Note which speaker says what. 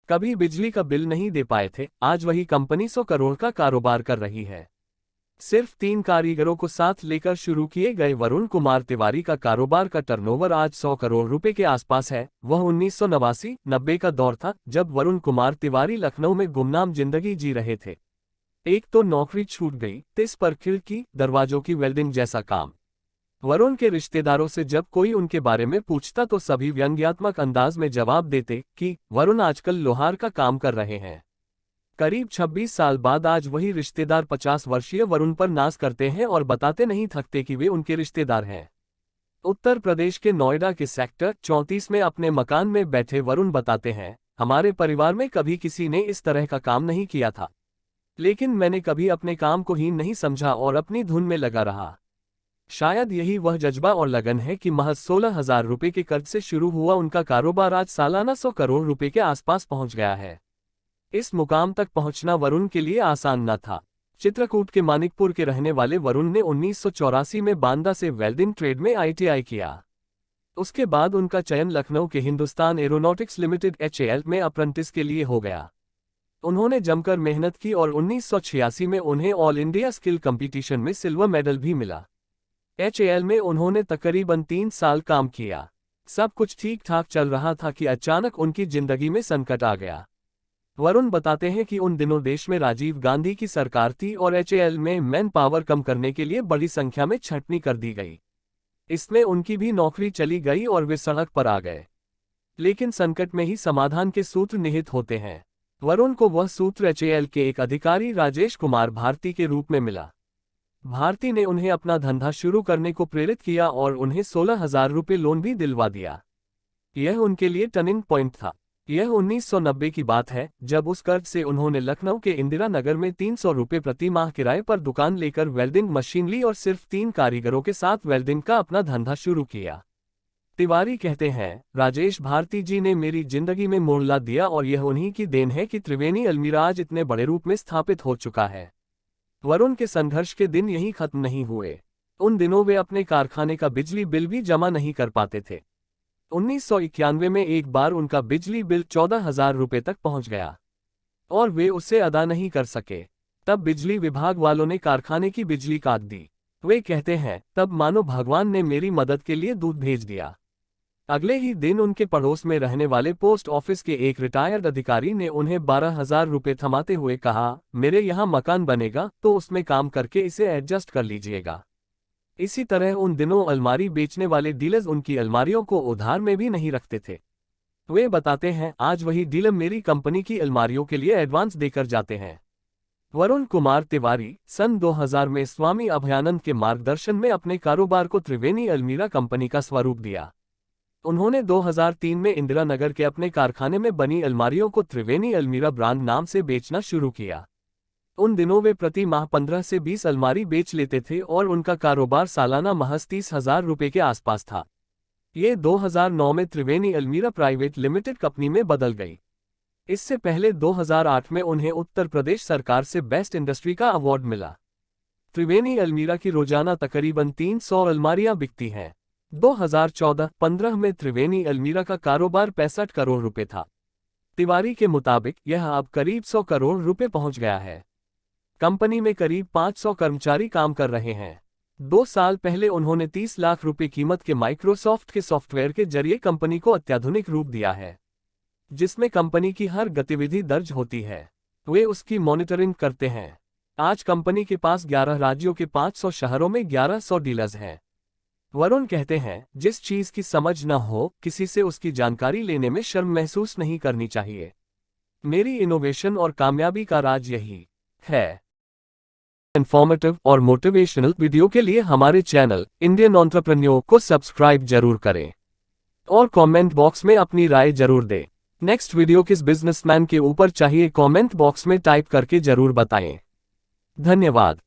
Speaker 1: कभी बिजली का बिल नहीं दे पाए थे, आज वही कंपनी 100 करोड़ का कारोबार कर रही है। सिर्फ 3 कारीगरों को साथ लेकर शुरू किए गए वरुण कुमार तिवारी का कारोबार का टर्नओवर आज 100 करोड़ रुपए के आसपास है। वह 1989-90 का दौर था जब वरुण कुमार तिवारी लखनऊ में गुमनाम जिंदगी जी रहे थे। एक तो नौकरी छूट गई, इस पर खिड़की दरवाजों की वेल्डिंग जैसा काम। वरुण के रिश्तेदारों से जब कोई उनके बारे में पूछता तो सभी व्यंग्यात्मक अंदाज में जवाब देते कि वरुण आजकल लोहार का काम कर रहे हैं। करीब 26 साल बाद आज वही रिश्तेदार 50 वर्षीय वरुण पर नाज करते हैं और बताते नहीं थकते कि वे उनके रिश्तेदार हैं। उत्तर प्रदेश के नोएडा के सेक्टर 34 में अपने मकान में बैठे वरुण बताते हैं, हमारे परिवार में कभी किसी ने इस तरह का काम नहीं किया था, लेकिन मैंने कभी अपने काम को हीन नहीं समझा और अपनी धुन में लगा रहा। शायद यही वह जज्बा और लगन है कि महज 16,000 रुपये के कर्ज से शुरू हुआ उनका कारोबार आज सालाना 100 करोड़ रुपए के आसपास पहुंच गया है। इस मुकाम तक पहुंचना वरुण के लिए आसान न था। चित्रकूट के मानिकपुर के रहने वाले वरुण ने 1984 में बांदा से वेल्डिंग ट्रेड में ITI किया। उसके बाद उनका चयन लखनऊ के हिंदुस्तान एरोनॉटिक्स लिमिटेड HAL में अप्रेंटिस के लिए हो गया। उन्होंने जमकर मेहनत की और 1986 में उन्हें ऑल इंडिया स्किल कंपटीशन में सिल्वर मेडल भी मिला। HAL में उन्होंने तकरीबन 3 साल काम किया। सब कुछ ठीक ठाक चल रहा था कि अचानक उनकी जिंदगी में संकट आ गया। वरुण बताते हैं कि उन दिनों देश में राजीव गांधी की सरकार थी और HAL में मैन पावर कम करने के लिए बड़ी संख्या में छंटनी कर दी गई। इसमें उनकी भी नौकरी चली गई और वे सड़क पर आ गए। लेकिन संकट में ही समाधान के सूत्र निहित होते हैं। वरुण को वह सूत्र HAL के एक अधिकारी राजेश कुमार भारती के रूप में मिला। भारती ने उन्हें अपना धंधा शुरू करने को प्रेरित किया और उन्हें 16,000 रुपये लोन भी दिलवा दिया। यह उनके लिए टर्निंग पॉइंट था। यह 1990 की बात है जब उस कर्ज से उन्होंने लखनऊ के इंदिरा नगर में 300 रुपये प्रति माह किराए पर दुकान लेकर वेल्डिंग मशीन ली और सिर्फ 3 कारीगरों के साथ वेल्डिंग का अपना धंधा शुरू किया। तिवारी कहते हैं, राजेश भारती जी ने मेरी जिंदगी में मोड़ ला दिया और यह उन्हीं की देन है कि त्रिवेणी अलमीरा आज इतने बड़े रूप में स्थापित हो चुका है। वरुण के संघर्ष के दिन यही खत्म नहीं हुए। उन दिनों वे अपने कारखाने का बिजली बिल भी जमा नहीं कर पाते थे। 1991 में एक बार उनका बिजली बिल 14,000 रुपये तक पहुंच गया और वे उसे अदा नहीं कर सके। तब बिजली विभाग वालों ने कारखाने की बिजली काट दी। वे कहते हैं, तब मानो भगवान ने मेरी मदद के लिए दूत भेज दिया। अगले ही दिन उनके पड़ोस में रहने वाले पोस्ट ऑफिस के एक रिटायर्ड अधिकारी ने उन्हें 12,000 रुपये थमाते हुए कहा, मेरे यहाँ मकान बनेगा तो उसमें काम करके इसे एडजस्ट कर लीजिएगा। इसी तरह उन दिनों अलमारी बेचने वाले डीलर्स उनकी अलमारियों को उधार में भी नहीं रखते थे। वे बताते हैं, आज वही डीलर मेरी कंपनी की अलमारियों के लिए एडवांस देकर जाते हैं। वरुण कुमार तिवारी सन 2000 में स्वामी अभयानंद के मार्गदर्शन में अपने कारोबार को त्रिवेणी अलमीरा कंपनी का स्वरूप दिया। उन्होंने 2003 में इंदिरा नगर के अपने कारखाने में बनी अलमारियों को त्रिवेणी अलमीरा ब्रांड नाम से बेचना शुरू किया। उन दिनों वे प्रति माह 15 से 20 अलमारी बेच लेते थे और उनका कारोबार सालाना महज 30,000 रुपये के आसपास था। ये 2009 में त्रिवेणी अलमीरा प्राइवेट लिमिटेड कंपनी में बदल गई। इससे पहले 2008 में उन्हें उत्तर प्रदेश सरकार से बेस्ट इंडस्ट्री का अवार्ड मिला। त्रिवेणी अलमीरा की रोजाना तकरीबन 300 अलमारियां बिकती हैं। 2014-15 में त्रिवेणी अलमीरा का कारोबार 65 करोड़ रुपए था। तिवारी के मुताबिक यह अब करीब 100 करोड़ रुपए पहुंच गया है। कंपनी में करीब 500 कर्मचारी काम कर रहे हैं। 2 साल पहले उन्होंने 30 लाख रुपए कीमत के माइक्रोसॉफ्ट के सॉफ्टवेयर के जरिए कंपनी को अत्याधुनिक रूप दिया है, जिसमें कंपनी की हर गतिविधि दर्ज होती है। वे उसकी मॉनिटरिंग करते हैं। आज कंपनी के पास 11 राज्यों के 500 शहरों में 1100 डीलर्स हैं। वरुण कहते हैं, जिस चीज की समझ न हो, किसी से उसकी जानकारी लेने में शर्म महसूस नहीं करनी चाहिए। मेरी इनोवेशन और कामयाबी का राज यही है। इन्फॉर्मेटिव और मोटिवेशनल वीडियो के लिए हमारे चैनल इंडियन एंटरप्रेन्योर को सब्सक्राइब जरूर करें और कमेंट बॉक्स में अपनी राय जरूर दें। नेक्स्ट वीडियो किस बिजनेसमैन के ऊपर चाहिए, कमेंट बॉक्स में टाइप करके जरूर बताएं। धन्यवाद।